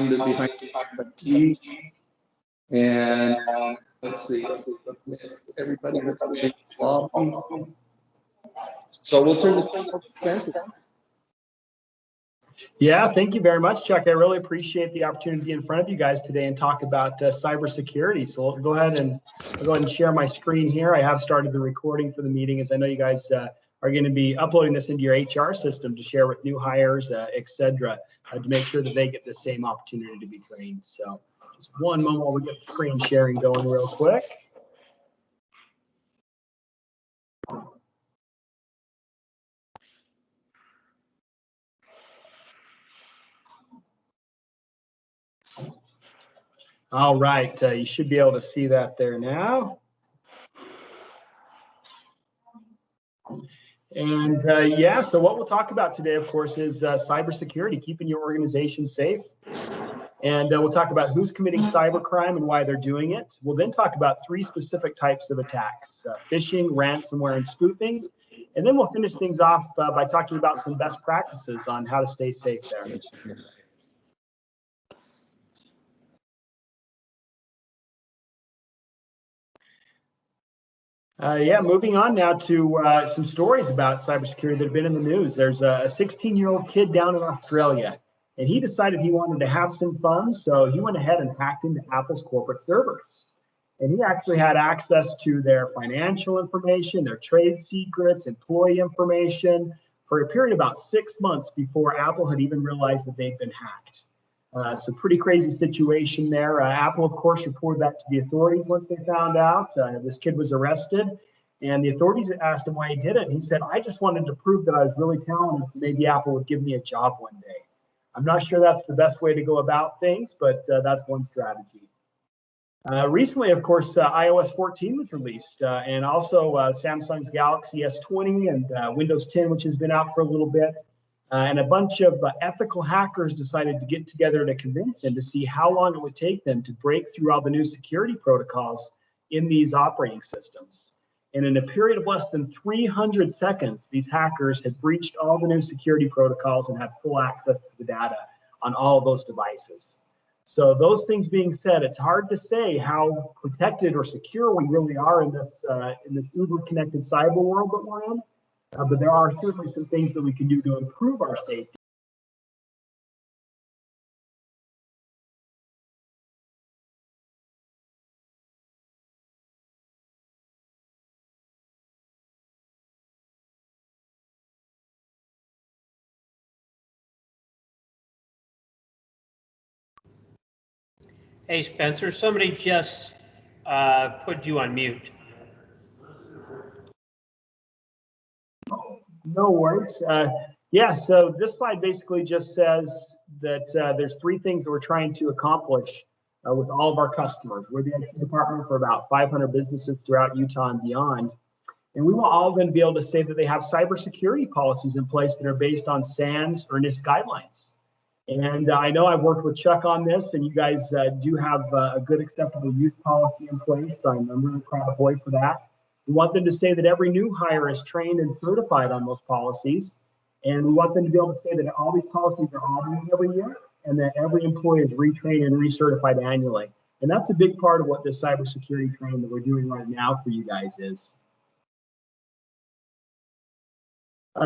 behind IT, and let's see, everybody that's in lobby. So we'll turn the time over to Spencer. Yeah, thank you very much, Chuck. I really appreciate the opportunity to be in front of you guys today and talk about cybersecurity. So I'll go ahead and share my screen here. I have started the recording for the meeting, as I know you guys are going to be uploading this into your HR system to share with new hires, et cetera, to make sure that they get the same opportunity to be trained. So just one moment while we get the screen sharing going real quick. All right, you should be able to see that there now. And yeah, so what we'll talk about today, of course, is cybersecurity, keeping your organization safe. And we'll talk about who's committing cybercrime and why they're doing it. We'll then talk about 3 specific types of attacks: phishing, ransomware, and spoofing. And then we'll finish things off by talking about some best practices on how to stay safe there. Yeah, moving on now to some stories about cybersecurity that have been in the news. There's a 16-year-old kid down in Australia, and he decided he wanted to have some fun, so he went ahead and hacked into Apple's corporate servers. And he actually had access to their financial information, their trade secrets, employee information for a period of about 6 months before Apple had even realized that they'd been hacked. So pretty crazy situation there. Apple, of course, reported that to the authorities once they found out. This kid was arrested, and the authorities asked him why he did it. And he said, "I just wanted to prove that I was really talented, so maybe Apple would give me a job one day." I'm not sure that's the best way to go about things, but that's one strategy. Recently, of course, iOS 14 was released, and also Samsung's Galaxy S20 and Windows 10, which has been out for a little bit. And a bunch of ethical hackers decided to get together at a convention to see how long it would take them to break through all the new security protocols in these operating systems. And in a period of less than 300 seconds, these hackers had breached all the new security protocols and had full access to the data on all of those devices. So those things being said, it's hard to say how protected or secure we really are in this uber-connected cyber world that we're in. But there are certainly some things that we can do to improve our safety. Hey, Spencer, somebody just put you on mute. No worries. Yeah, so this slide basically just says that there's 3 things that we're trying to accomplish with all of our customers. We're the IT department for about 500 businesses throughout Utah and beyond. And we will all then be able to say that they have cybersecurity policies in place that are based on SANS or NIST guidelines. And I know I've worked with Chuck on this, and you guys do have a good acceptable use policy in place. So I'm really proud of Boy for that. We want them to say that every new hire is trained and certified on those policies. And we want them to be able to say that all these policies are audited every year and that every employee is retrained and recertified annually. And that's a big part of what this cybersecurity training that we're doing right now for you guys is.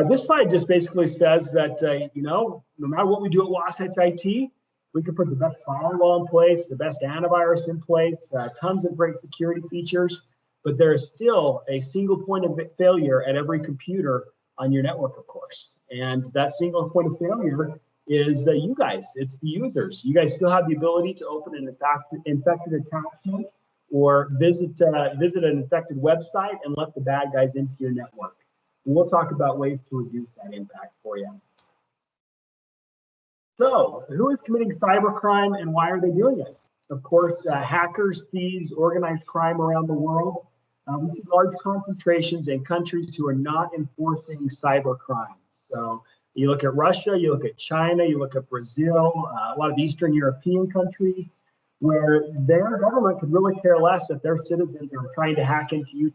This slide just basically says that, you know, no matter what we do at Wasatch IT, we can put the best firewall in place, the best antivirus in place, tons of great security features, but there is still a single point of failure at every computer on your network, of course. And that single point of failure is you guys, it's the users. You guys still have the ability to open an infected attachment or visit an infected website and let the bad guys into your network. And we'll talk about ways to reduce that impact for you. So, who is committing cybercrime and why are they doing it? Of course, hackers, thieves, organized crime around the world. We see large concentrations in countries who are not enforcing cybercrime. So, you look at Russia, you look at China, you look at Brazil, a lot of Eastern European countries, where their government could really care less if their citizens are trying to hack into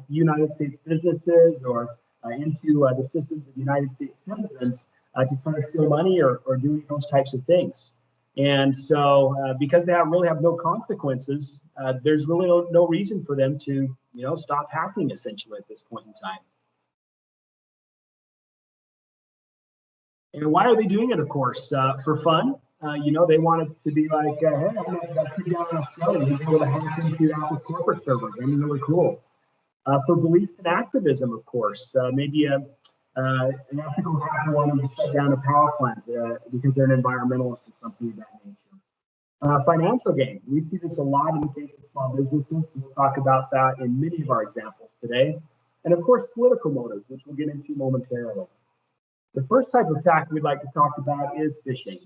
United States businesses or into the systems of United States citizens to try to steal money or do those types of things. And so because they really have no consequences, there's really no reason for them to, stop hacking essentially at this point in time. And why are they doing it? Of course, for fun. They want it to be like, hey, I'm that kid down in Australia who's able to hack into Apple's corporate servers. I mean, really cool. For beliefs and activism, of course, maybe an ethical hacker wanting to shut down a power plant because they're an environmentalist or something of that nature. Financial gain. We see this a lot in the case of small businesses. We'll talk about that in many of our examples today. And of course, political motives, which we'll get into momentarily. The first type of attack we'd like to talk about is phishing.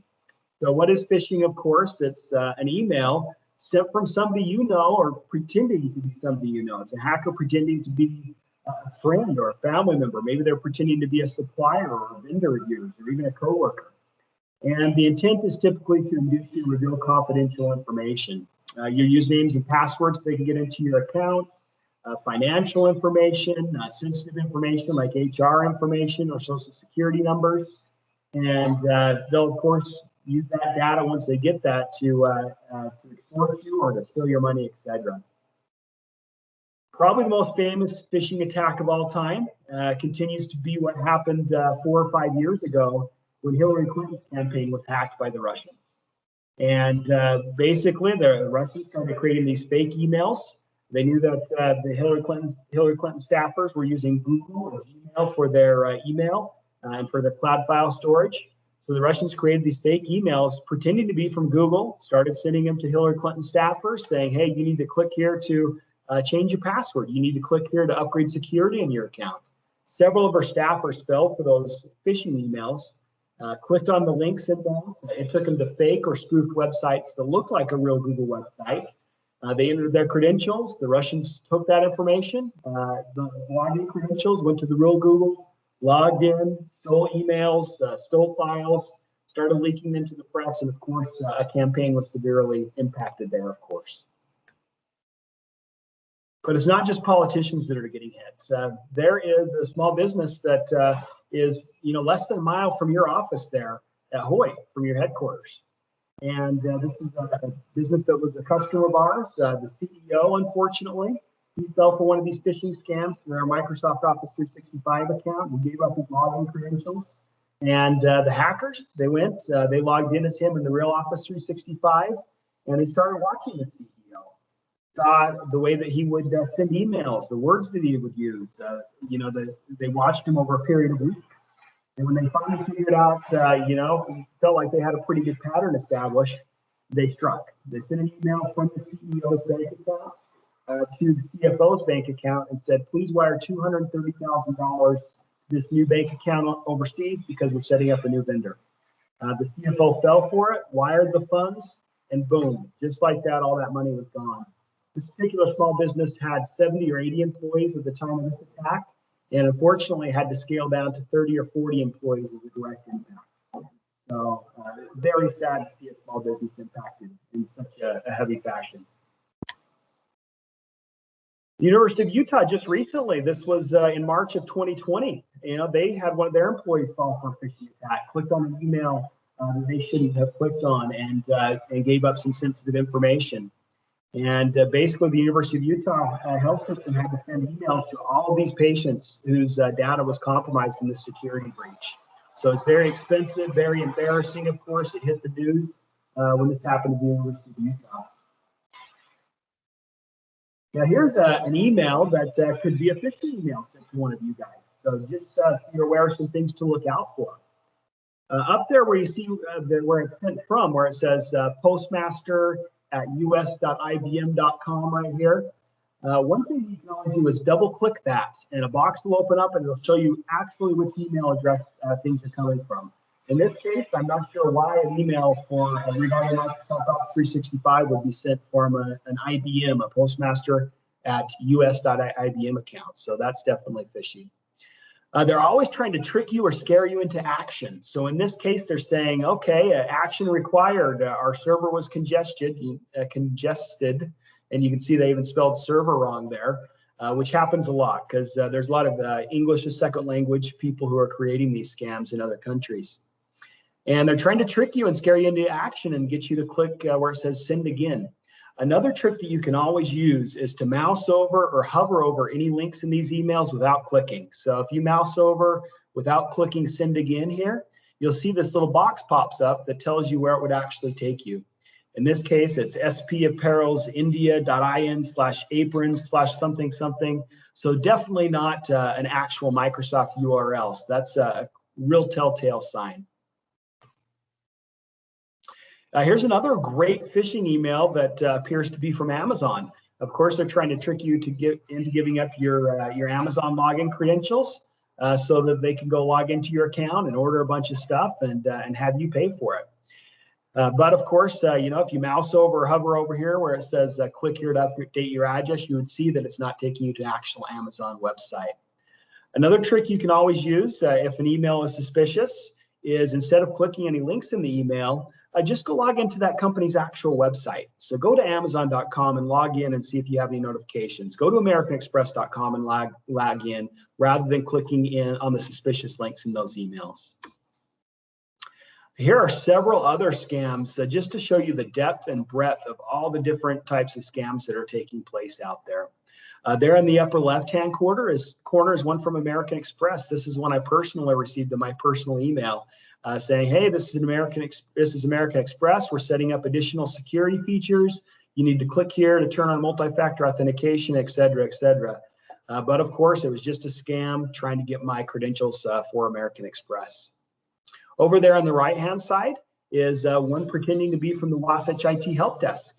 So what is phishing? Of course, it's an email sent from somebody you know or pretending to be somebody you know. It's a hacker pretending to be a friend or a family member. Maybe they're pretending to be a supplier or a vendor of yours or even a coworker. And the intent is typically to induce you to reveal confidential information. Your usernames and passwords, they can get into your account. Financial information, sensitive information like HR information or social security numbers. And they'll, of course, use that data once they get that to extort you or to steal your money, etc. Probably the most famous phishing attack of all time continues to be what happened 4 or 5 years ago when Hillary Clinton's campaign was hacked by the Russians. And basically, the Russians started creating these fake emails. They knew that the Hillary Clinton staffers were using Google or Gmail for their email and for their cloud file storage. So the Russians created these fake emails pretending to be from Google, started sending them to Hillary Clinton staffers saying, hey, you need to click here to change your password. You need to click here to upgrade security in your account. Several of our staffers fell for those phishing emails, clicked on the links in them. It took them to fake or spoofed websites that look like a real Google website. They entered their credentials. The Russians took that information, the login credentials, went to the real Google, logged in, stole emails, stole files, started leaking them to the press, and of course, a campaign was severely impacted there, of course. But it's not just politicians that are getting hit. There is a small business that is, less than a mile from your office there at Hoy, from your headquarters. And this is a business that was a customer of ours. The CEO, unfortunately, he fell for one of these phishing scams to their Microsoft Office 365 account. He gave up his login credentials. And the hackers, they logged in as him in the real Office 365, and they started watching the CEO. Saw the way that he would send emails, the words that he would use. They watched him over a period of weeks. And when they finally figured out, felt like they had a pretty good pattern established, they struck. They sent an email from the CEO's bank account to the CFO's bank account and said, please wire $230,000 to this new bank account overseas because we're setting up a new vendor. The CFO fell for it, wired the funds, and boom, just like that, all that money was gone. This particular small business had 70 or 80 employees at the time of this attack, and unfortunately had to scale down to 30 or 40 employees as a direct impact. So very sad to see a small business impacted in such a heavy fashion. The University of Utah just recently, this was in March of 2020, they had one of their employees fall for a phishing attack, clicked on an email that they shouldn't have clicked on and gave up some sensitive information. And basically, the University of Utah health system had to send emails to all of these patients whose data was compromised in this security breach. So it's very expensive, very embarrassing, of course. It hit the news when this happened at the University of Utah. Now, here's an email that could be a phishing email sent to one of you guys. So just so you're aware of some things to look out for. Up there where you see where it's sent from, where it says postmaster at us.ibm.com right here. One thing you can always do is double click that and a box will open up and it'll show you actually which email address things are coming from. In this case, I'm not sure why an email for regarding Microsoft Office 365 would be sent from an IBM, a postmaster at us.ibm account. So that's definitely phishing. They're always trying to trick you or scare you into action. So in this case, they're saying, okay, action required. Our server was congested, and you can see they even spelled server wrong there, which happens a lot because there's a lot of English as second language people who are creating these scams in other countries. And they're trying to trick you and scare you into action and get you to click where it says send again. Another trick that you can always use is to mouse over or hover over any links in these emails without clicking. So if you mouse over without clicking send again here, you'll see this little box pops up that tells you where it would actually take you. In this case, it's spapparelsindia.in/apron/something something. So definitely not an actual Microsoft URL. So that's a real telltale sign. Here's another great phishing email that appears to be from Amazon. Of course, they're trying to trick you to get into giving up your Amazon login credentials so that they can go log into your account and order a bunch of stuff and have you pay for it. But of course, you know, if you mouse over or hover over here where it says click here to update your address, you would see that it's not taking you to an actual Amazon website. Another trick you can always use if an email is suspicious is instead of clicking any links in the email, just go log into that company's actual website. So go to Amazon.com and log in and see if you have any notifications. Go to AmericanExpress.com and log in rather than clicking in on the suspicious links in those emails. Here are several other scams just to show you the depth and breadth of all the different types of scams that are taking place out there. There in the upper left-hand corner is one from American Express. This is one I personally received in my personal email saying, "Hey, this is American Express. We're setting up additional security features. You need to click here to turn on multi-factor authentication, et cetera, et cetera." But of course, it was just a scam trying to get my credentials for American Express. Over there on the right-hand side is one pretending to be from the Wasatch IT Help Desk.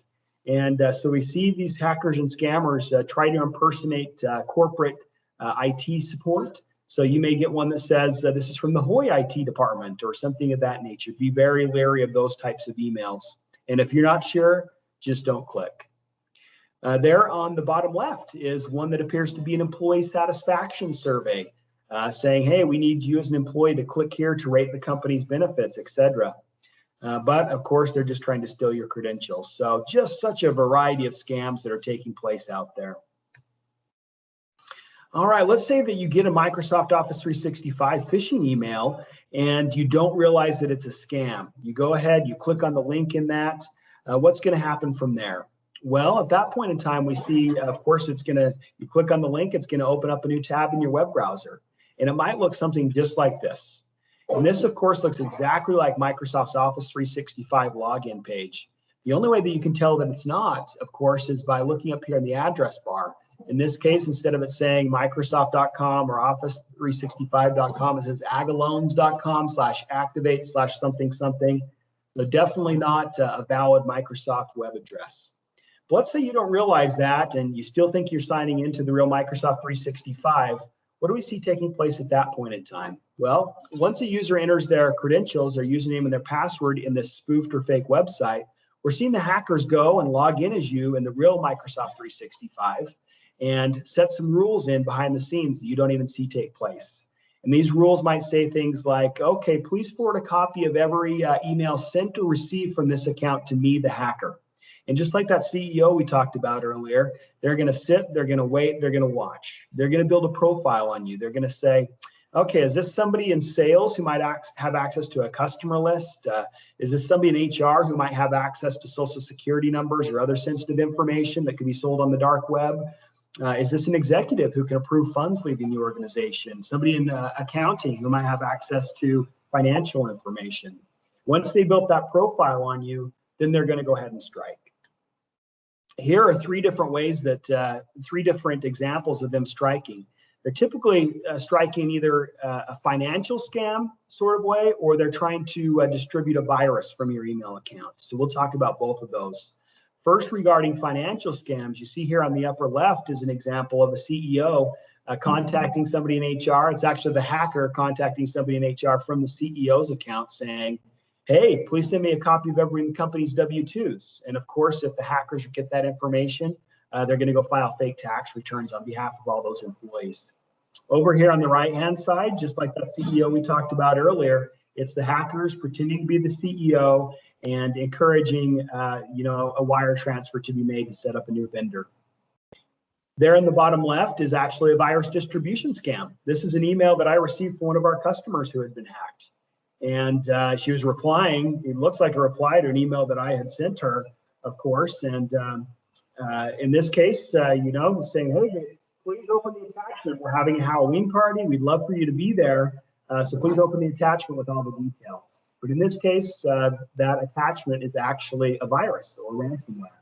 And so we see these hackers and scammers try to impersonate corporate IT support. So you may get one that says, this is from the Hoy IT department or something of that nature. Be very wary of those types of emails. And if you're not sure, just don't click. There on the bottom left is one that appears to be an employee satisfaction survey saying, hey, we need you as an employee to click here to rate the company's benefits, etc. But of course, they're just trying to steal your credentials. So just such a variety of scams that are taking place out there. All right, let's say that you get a Microsoft Office 365 phishing email and you don't realize that it's a scam. You go ahead, you click on the link in that. What's going to happen from there? Well, at that point in time, we see, of course, you click on the link, it's going to open up a new tab in your web browser. And it might look something just like this. And this, of course, looks exactly like Microsoft's Office 365 login page. The only way that you can tell that it's not, of course, is by looking up here in the address bar. In this case, instead of it saying Microsoft.com or Office365.com, it says agalones.com/activate/something something. So definitely not a valid Microsoft web address. But let's say you don't realize that and you still think you're signing into the real Microsoft 365. What do we see taking place at that point in time? Well, once a user enters their credentials, their username and their password in this spoofed or fake website, we're seeing the hackers go and log in as you in the real Microsoft 365 and set some rules in behind the scenes that you don't even see take place. And these rules might say things like, okay, please forward a copy of every email sent or received from this account to me, the hacker. And just like that CEO we talked about earlier, they're going to sit, they're going to wait, they're going to watch. They're going to build a profile on you. They're going to say, okay, is this somebody in sales who might have access to a customer list? Is this somebody in HR who might have access to social security numbers or other sensitive information that could be sold on the dark web? Is this an executive who can approve funds leaving the organization? Somebody in accounting who might have access to financial information? Once they built that profile on you, then they're going to go ahead and strike. Here are three different ways that, three different examples of them striking. They're typically striking either a financial scam sort of way, or they're trying to distribute a virus from your email account. So we'll talk about both of those. First, regarding financial scams, you see here on the upper left is an example of a CEO contacting somebody in HR. It's actually the hacker contacting somebody in HR from the CEO's account saying, hey, please send me a copy of every company's W-2s. And of course, if the hackers get that information, they're going to go file fake tax returns on behalf of all those employees. Over here on the right-hand side, just like that CEO we talked about earlier, it's the hackers pretending to be the CEO and encouraging, a wire transfer to be made to set up a new vendor. There in the bottom left is actually a virus distribution scam. This is an email that I received from one of our customers who had been hacked. And she was replying, it looks like a reply to an email that I had sent her, of course. And in this case, saying, hey, please open the attachment. We're having a Halloween party. We'd love for you to be there. So please open the attachment with all the details. But in this case, that attachment is actually a virus or ransomware.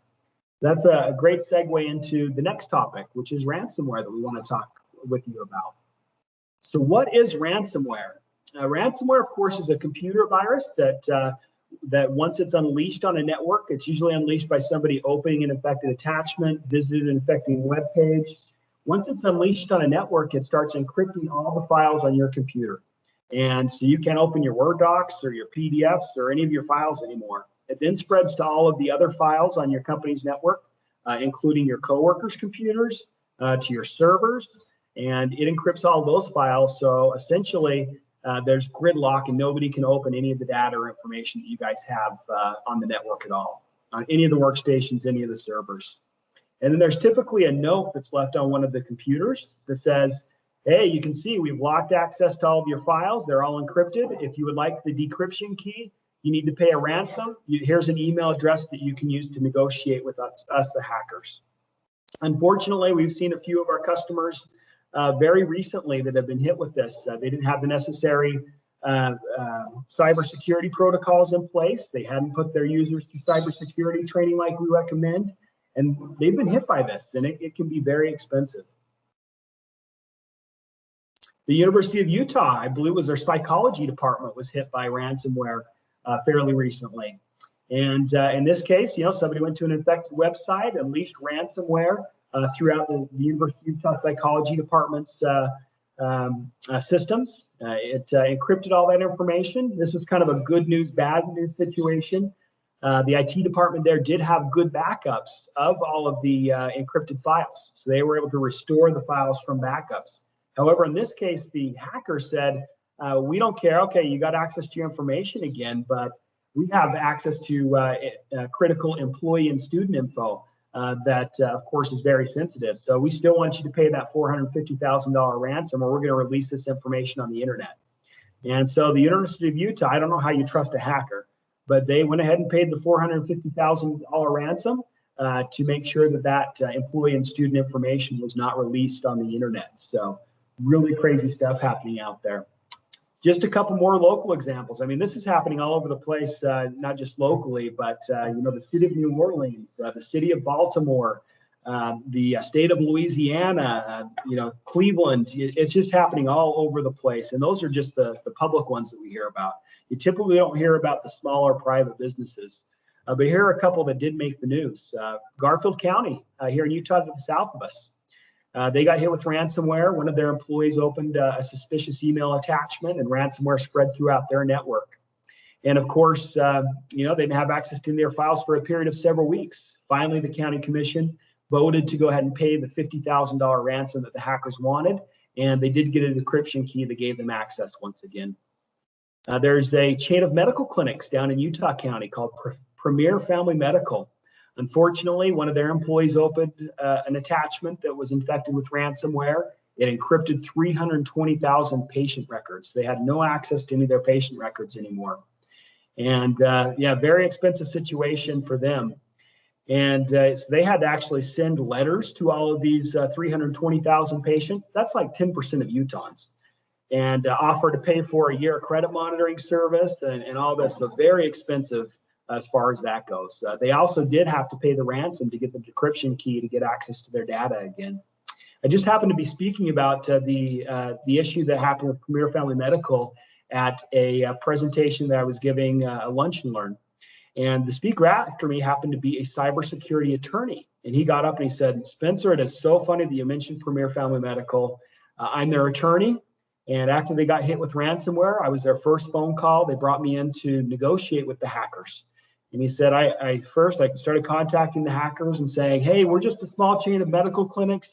That's a great segue into the next topic, which is ransomware that we want to talk with you about. So what is ransomware? Ransomware, of course, is a computer virus that once it's unleashed on a network, it's usually unleashed by somebody opening an infected attachment, visiting an infected web page. Once it's unleashed on a network, it starts encrypting all the files on your computer. And so you can't open your Word docs or your PDFs or any of your files anymore. It then spreads to all of the other files on your company's network, including your coworkers' computers, to your servers, and it encrypts all those files. So essentially, there's gridlock and nobody can open any of the data or information that you guys have on the network at all, on any of the workstations, any of the servers. And then there's typically a note that's left on one of the computers that says, hey, you can see we've locked access to all of your files. They're all encrypted. If you would like the decryption key, you need to pay a ransom. Here's an email address that you can use to negotiate with us, the hackers. Unfortunately, we've seen a few of our customers very recently that have been hit with this. They didn't have the necessary cybersecurity protocols in place. They hadn't put their users through cybersecurity training like we recommend, and they've been hit by this, and it can be very expensive. The University of Utah, I believe, was their psychology department was hit by ransomware fairly recently. And in this case, somebody went to an infected website, unleashed ransomware throughout the University of Utah psychology department's systems. It encrypted all that information. This was kind of a good news, bad news situation. The IT department there did have good backups of all of the encrypted files. So they were able to restore the files from backups. However, in this case, the hacker said, we don't care. Okay, you got access to your information again, but we have access to critical employee and student info that, of course, is very sensitive. So we still want you to pay that $450,000 ransom, or we're going to release this information on the internet. And so the University of Utah, I don't know how you trust a hacker, but they went ahead and paid the $450,000 ransom to make sure that employee and student information was not released on the internet. So really crazy stuff happening out there. Just a couple more local examples. I mean, this is happening all over the place, not just locally, but the city of New Orleans, the city of Baltimore, the state of Louisiana, Cleveland. It's just happening all over the place. And those are just the public ones that we hear about. You typically don't hear about the smaller private businesses. But here are a couple that did make the news. Garfield County here in Utah to the south of us. They got hit with ransomware. One of their employees opened a suspicious email attachment, and ransomware spread throughout their network. And of course, they didn't have access to their files for a period of several weeks. Finally, the county commission voted to go ahead and pay the $50,000 ransom that the hackers wanted, and they did get a decryption key that gave them access once again. There's a chain of medical clinics down in Utah County called Premier Family Medical. Unfortunately, one of their employees opened an attachment that was infected with ransomware. It encrypted 320,000 patient records. They had no access to any of their patient records anymore. And very expensive situation for them. And so they had to actually send letters to all of these 320,000 patients. That's like 10% of Utahns. And offer to pay for a year of credit monitoring service and all this. So very expensive as far as that goes. They also did have to pay the ransom to get the decryption key to get access to their data again. I just happened to be speaking about the issue that happened with Premier Family Medical at a presentation that I was giving a lunch and learn. And the speaker after me happened to be a cybersecurity attorney. And he got up and he said, Spencer, it is so funny that you mentioned Premier Family Medical. I'm their attorney. And after they got hit with ransomware, I was their first phone call. They brought me in to negotiate with the hackers. And he said, I started contacting the hackers and saying, hey, we're just a small chain of medical clinics.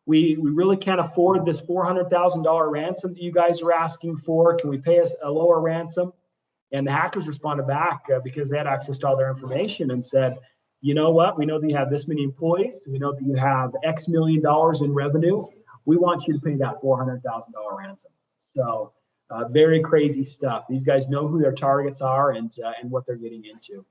We really can't afford this $400,000 ransom that you guys are asking for. Can we pay us a lower ransom? And the hackers responded back because they had access to all their information and said, you know what? We know that you have this many employees. We know that you have X million dollars in revenue. We want you to pay that $400,000 ransom. So Very crazy stuff. These guys know who their targets are and what they're getting into.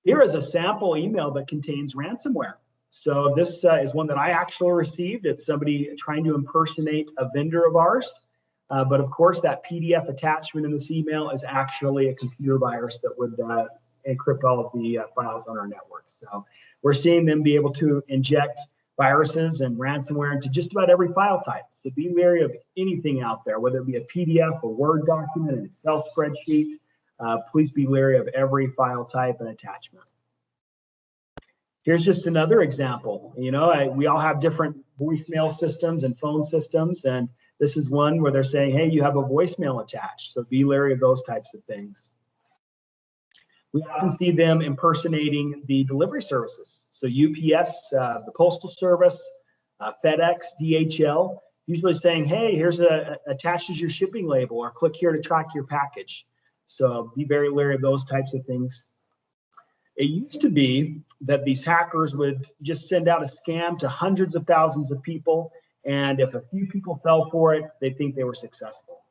Here is a sample email that contains ransomware. So this is one that I actually received. It's somebody trying to impersonate a vendor of ours. But of course, that PDF attachment in this email is actually a computer virus that would encrypt all of the files on our network. So we're seeing them be able to inject viruses and ransomware into just about every file type. So be wary of anything out there, whether it be a PDF, a Word document, an Excel spreadsheet. Please be wary of every file type and attachment. Here's just another example. You know, we all have different voicemail systems and phone systems, and this is one where they're saying, hey, you have a voicemail attached. So be wary of those types of things. We often see them impersonating the delivery services. So UPS, the Postal Service, FedEx, DHL, usually saying, hey, here's attached as your shipping label, or click here to track your package. So be very wary of those types of things. It used to be that these hackers would just send out a scam to hundreds of thousands of people, and if a few people fell for it, they think they were successful.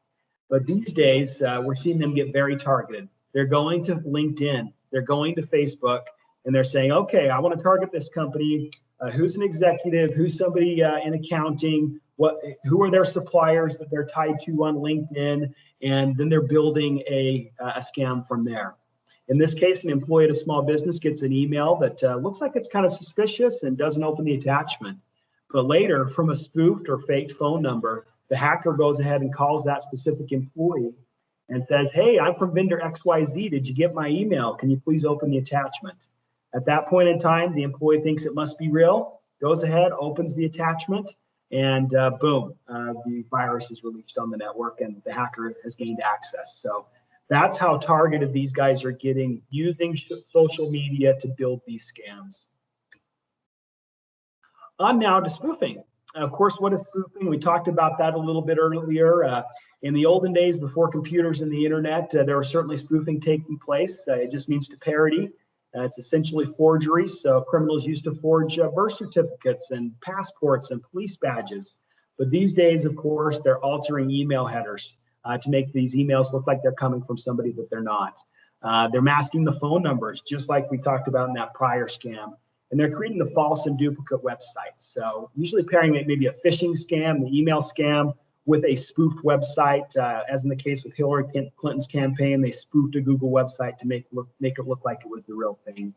But these days, we're seeing them get very targeted. They're going to LinkedIn, they're going to Facebook, and they're saying, okay, I want to target this company. Who's an executive? Who's somebody in accounting? Who are their suppliers that they're tied to on LinkedIn? And then they're building a scam from there. In this case, an employee at a small business gets an email that looks like it's kind of suspicious and doesn't open the attachment. But later, from a spoofed or faked phone number, the hacker goes ahead and calls that specific employee and says, hey, I'm from vendor XYZ. Did you get my email? Can you please open the attachment? At that point in time, the employee thinks it must be real, goes ahead, opens the attachment, and boom, the virus is released on the network and the hacker has gained access. So that's how targeted these guys are getting, using social media to build these scams. On now to spoofing. Of course, what is spoofing? We talked about that a little bit earlier. In the olden days, before computers and the internet, there was certainly spoofing taking place. It just means to parody. It's essentially forgery. So criminals used to forge birth certificates and passports and police badges. But these days, of course, they're altering email headers to make these emails look like they're coming from somebody that they're not. They're masking the phone numbers, just like we talked about in that prior scam. And they're creating the false and duplicate websites. So usually pairing it maybe a phishing scam, the email scam, with a spoofed website, as in the case with Hillary Clinton's campaign, they spoofed a Google website to make it look like it was the real thing.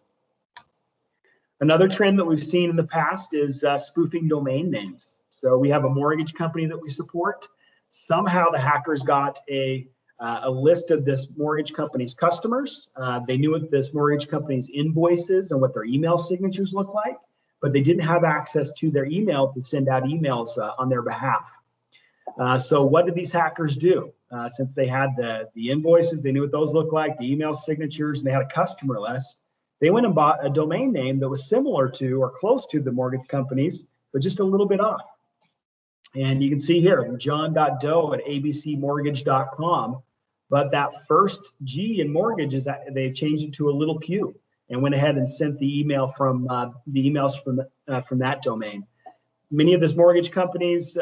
Another trend that we've seen in the past is spoofing domain names. So we have a mortgage company that we support. Somehow the hackers got a list of this mortgage company's customers. They knew what this mortgage company's invoices and what their email signatures look like, but they didn't have access to their email to send out emails on their behalf. So what did these hackers do? Since they had the invoices, they knew what those looked like, the email signatures, and they had a customer list, they went and bought a domain name that was similar to or close to the mortgage company's, but just a little bit off. And you can see here, john.doe@abcmortgage.com, but that first G in mortgage is that they changed it to a little q and went ahead and sent the email from the emails from that domain. Many of this mortgage companies,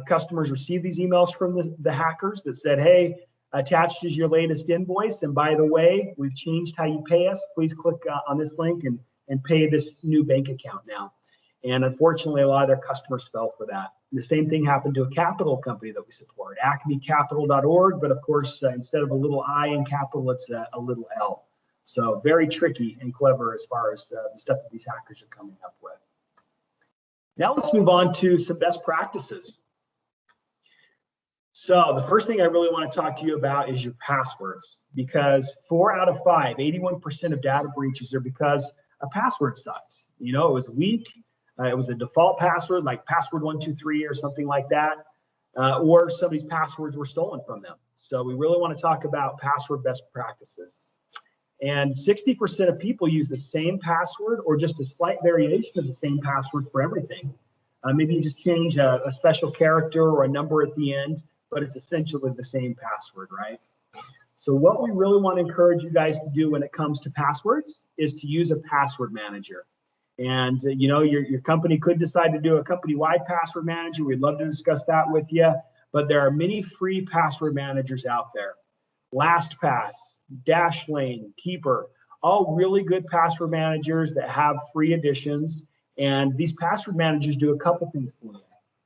customers receive these emails from the hackers that said, hey, attached is your latest invoice. And by the way, we've changed how you pay us. Please click on this link and pay this new bank account now. And unfortunately, a lot of their customers fell for that. The same thing happened to a capital company that we support, acmecapital.org. But of course, instead of a little I in capital, it's a little L. So very tricky and clever as far as the stuff that these hackers are coming up with. Now let's move on to some best practices. So the first thing I really want to talk to you about is your passwords, because 4 out of 5, 81% of data breaches are because a password sucks. You know, it was weak. It was a default password like password 123 or something like that, or somebody's passwords were stolen from them. So we really want to talk about password best practices. And 60% of people use the same password or just a slight variation of the same password for everything. Maybe you just change a special character or a number at the end, but it's essentially the same password, right? So what we really want to encourage you guys to do when it comes to passwords is to use a password manager. And you know, your company could decide to do a company-wide password manager. We'd love to discuss that with you. but there are many free password managers out there. LastPass, Dashlane, Keeper, all really good password managers that have free editions. And these password managers do a couple things for you.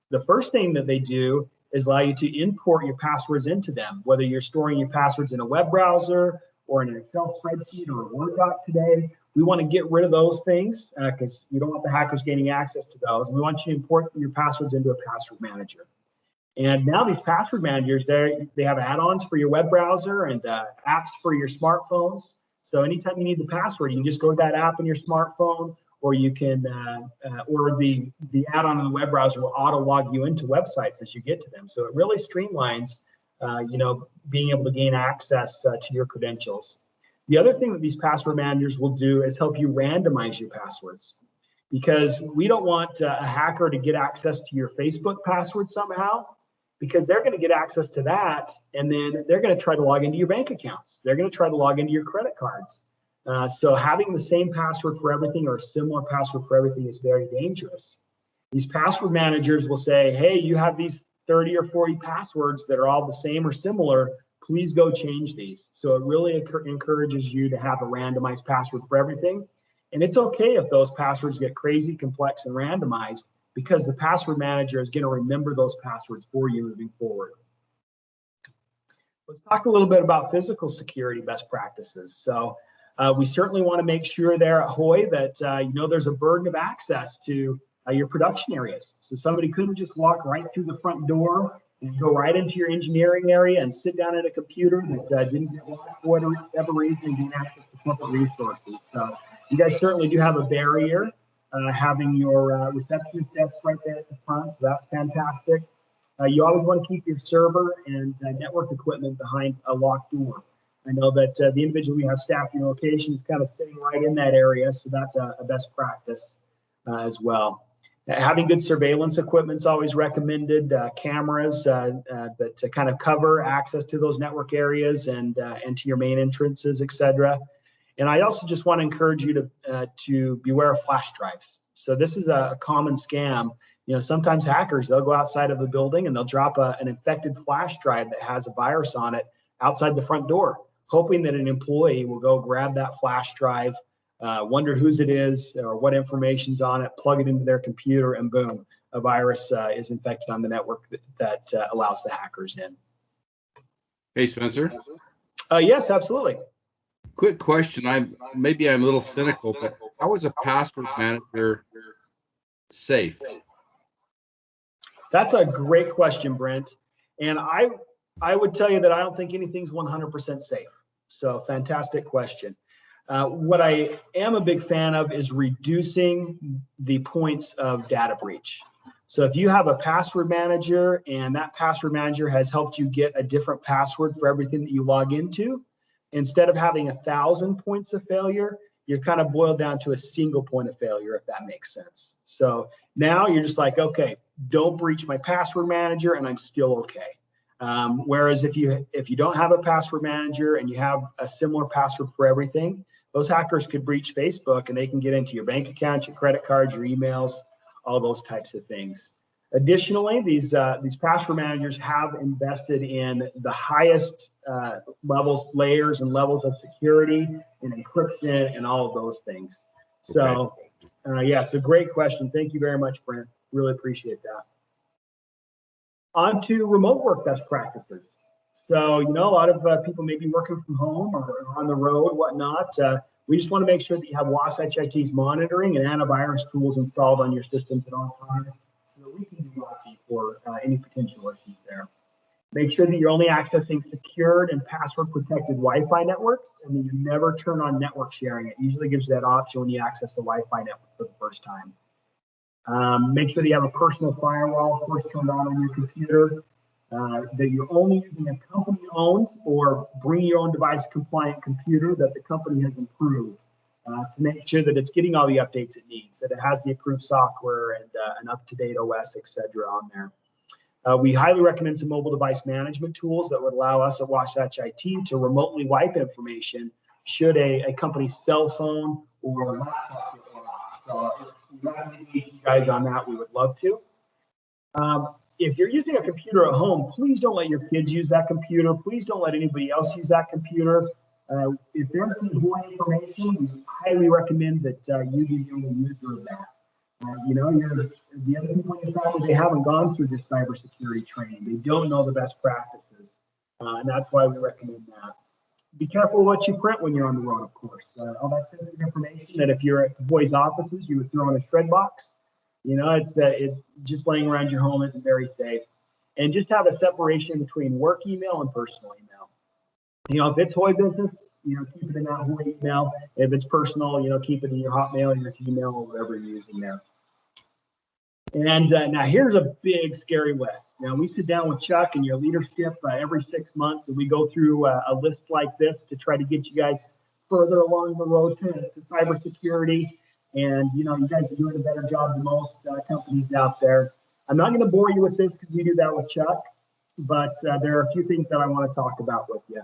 The first thing that they do is allow you to import your passwords into them, whether you're storing your passwords in a web browser or in an Excel spreadsheet or a Word doc today. We want to get rid of those things because you don't want the hackers gaining access to those. We want you to import your passwords into a password manager. And now these password managers, they have add-ons for your web browser and apps for your smartphones. So anytime you need the password, you can just go to that app on your smartphone, or you can, or the add-on in the web browser will auto log you into websites as you get to them. So it really streamlines, being able to gain access to your credentials. The other thing that these password managers will do is help you randomize your passwords, because we don't want a hacker to get access to your Facebook password somehow, because they're going to get access to that, and then they're going to try to log into your bank accounts. They're going to try to log into your credit cards. So having the same password for everything or a similar password for everything is very dangerous. These password managers will say, hey, you have these 30 or 40 passwords that are all the same or similar. Please go change these. So it really encourages you to have a randomized password for everything. And it's okay if those passwords get crazy, complex, and randomized, because the password manager is going to remember those passwords for you moving forward. Let's talk a little bit about physical security best practices. So we certainly want to make sure there at Hoy that there's a burden of access to your production areas. So somebody couldn't just walk right through the front door and go right into your engineering area and sit down at a computer that didn't get locked for whatever reason and gain access to corporate resources. So you guys certainly do have a barrier, having your receptionist desk right there at the front. So that's fantastic. You always want to keep your server and network equipment behind a locked door. I know that the individual we have staffing your location is kind of sitting right in that area, so that's a best practice as well. Having good surveillance equipment is always recommended. Cameras that to kind of cover access to those network areas and to your main entrances, etc. And I also just want to encourage you to beware of flash drives. So this is a common scam. Sometimes hackers, they'll go outside of the building and they'll drop an infected flash drive that has a virus on it outside the front door, hoping that an employee will go grab that flash drive, wonder whose it is or what information's on it, plug it into their computer, and boom, a virus is infected on the network that allows the hackers in. Hey, Spencer. Yes, absolutely. Quick question. Maybe I'm a little cynical, but how is a password manager safe? That's a great question, Brent. And I would tell you that I don't think anything's 100% safe. So fantastic question. What I am a big fan of is reducing the points of data breach. So if you have a password manager and that password manager has helped you get a different password for everything that you log into, instead of having 1,000 points of failure, you're kind of boiled down to a single point of failure, if that makes sense. So now you're just like, okay, don't breach my password manager and I'm still okay. Whereas if you don't have a password manager and you have a similar password for everything, those hackers could breach Facebook and they can get into your bank account, your credit cards, your emails, all those types of things. Additionally, these password managers have invested in the highest layers and levels of security and encryption and all of those things. So, yeah, it's a great question. Thank you very much, Brent. Really appreciate that. On to remote work best practices. So, a lot of people may be working from home or on the road, whatnot. We just want to make sure that you have Wasatch IT's monitoring and antivirus tools installed on your systems at all times, so that we can do watching for any potential issues there. Make sure that you're only accessing secured and password protected Wi-Fi networks, and that you never turn on network sharing. It usually gives you that option when you access the Wi-Fi network for the first time. Make sure that you have a personal firewall first turned on your computer, that you're only using a company-owned or bring your own device compliant computer that the company has improved to make sure that it's getting all the updates it needs, that it has the approved software and an up-to-date OS, etc. on there. We highly recommend some mobile device management tools that would allow us at Wasatch IT to remotely wipe information should a company's cell phone or laptop get lost. So if you have any guys on that, we would love to. if you're using a computer at home, please don't let your kids use that computer. Please don't let anybody else use that computer. If there's some Hawaii information, we highly recommend that you be the only user of that. The other people in your family, they haven't gone through this cybersecurity training. They don't know the best practices. And that's why we recommend that. Be careful what you print when you're on the road, of course. All that sensitive information that if you're at the boys' offices, you would throw in a shred box. It's just laying around your home isn't very safe. And just have a separation between work email and personal email. If it's Hawaii business, keep it in that Hawaii email. If it's personal, keep it in your Hotmail, your Gmail, or whatever you're using there. And now here's a big scary list. Now we sit down with Chuck and your leadership every 6 months, and we go through a list like this to try to get you guys further along the road to cybersecurity. And you guys are doing a better job than most companies out there. I'm not going to bore you with this because we do that with Chuck, but there are a few things that I want to talk about with you.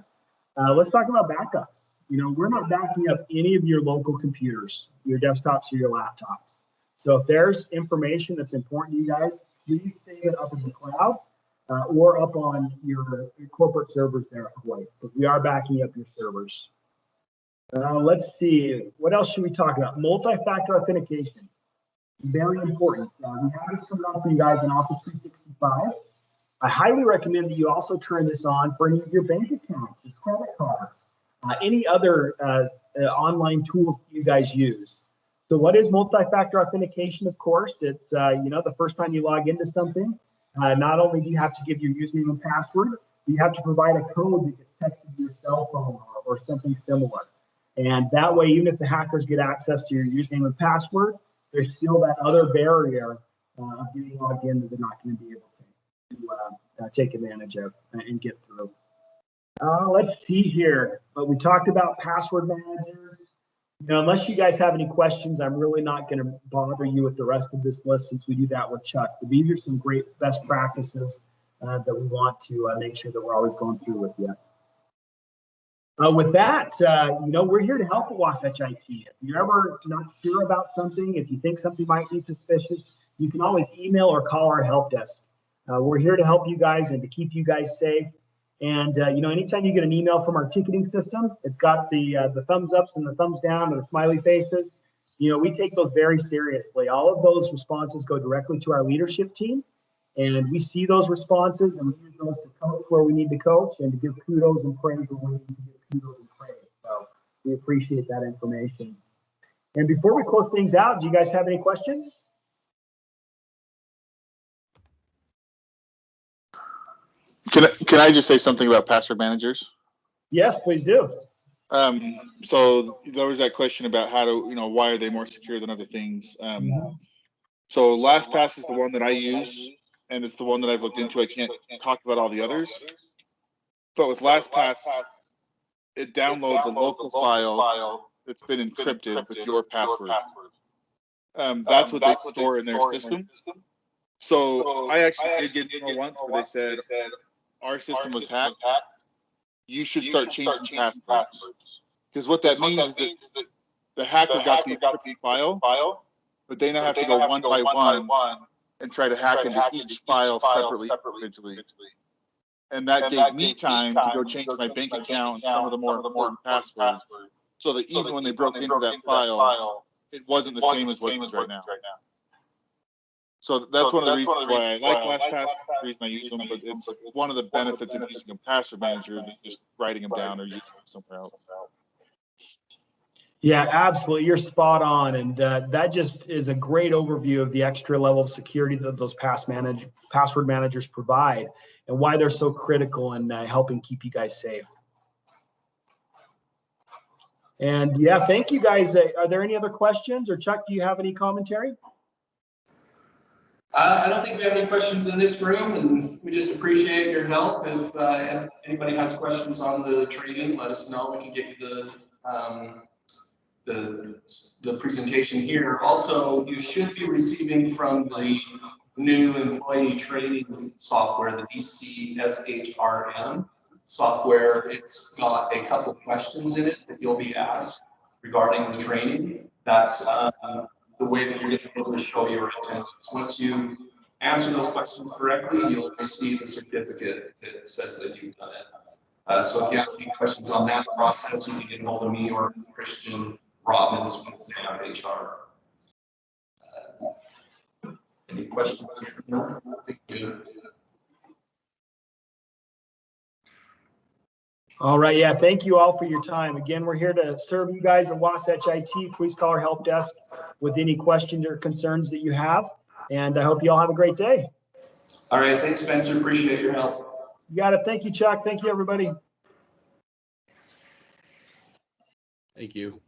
Let's talk about backups. We're not backing up any of your local computers, your desktops or your laptops. So if there's information that's important to you guys, please save it up in the cloud or up on your corporate servers there at Hawaii, because we are backing up your servers. Let's see, what else should we talk about? Multi-factor authentication, very important. We have this coming on for you guys in Office 365. I highly recommend that you also turn this on for any of your bank accounts, your credit cards, any other online tools you guys use. So what is multi-factor authentication? Of course, it's the first time you log into something, not only do you have to give your username and password, you have to provide a code that gets texted to your cell phone or something similar. And that way, even if the hackers get access to your username and password, there's still that other barrier of getting logged in that they're not going to be able to take advantage of and get through. Let's see here. But we talked about password managers. Unless you guys have any questions, I'm really not going to bother you with the rest of this list since we do that with Chuck. But these are some great best practices that we want to make sure that we're always going through with you. With that, we're here to help at Wasatch IT. If you're ever not sure about something, if you think something might be suspicious, you can always email or call our help desk. We're here to help you guys and to keep you guys safe. And, anytime you get an email from our ticketing system, it's got the thumbs ups and the thumbs down and the smiley faces. We take those very seriously. All of those responses go directly to our leadership team. And we see those responses and we use those to coach where we need to coach and to give kudos and praise where we need to give kudos and praise. So we appreciate that information. And before we close things out, do you guys have any questions? Can I just say something about password managers? Yes, please do. So there was that question about how to, why are they more secure than other things? So LastPass is the one that I use, and it's the one that I've looked into. I can't talk about all the others. But with LastPass, it downloads a local file that's been encrypted with your password. That's what they store in their system. So I actually did get an email once where they said, our system was hacked. You should start changing passwords. Because what that means is that the hacker got the encrypted file, but they now have to go one by one and try to hack into each file separately, individually. And that gave me time to go change my bank account and some of the more important passwords, so that even when they broke into that file, it wasn't the same as what it is right now. So that's one of the reasons why I like LastPass, the reason I use them, but it's one of the benefits of using a password manager than just writing them down or using them somewhere else. Yeah, absolutely. You're spot on. And that just is a great overview of the extra level of security that those password managers provide and why they're so critical in helping keep you guys safe. And yeah, thank you guys. Are there any other questions, or Chuck, do you have any commentary? I don't think we have any questions in this room, and we just appreciate your help. If anybody has questions on the training, let us know. We can get you the presentation here. Also, you should be receiving from the new employee training software, the DCSHRM software. It's got a couple questions in it that you'll be asked regarding the training. That's the way that you're going to be able to show your attendance. Once you've answer those questions correctly, you'll receive a certificate that says that you've done it. So if you have any questions on that process, you can get hold of me or Christian Robbins with SAP HR. Any questions? No? Thank you. All right. Yeah. Thank you all for your time. Again, we're here to serve you guys at Wasatch IT. Please call our help desk with any questions or concerns that you have. And I hope you all have a great day. All right. Thanks, Spencer. Appreciate your help. You got it. Thank you, Chuck. Thank you, everybody. Thank you.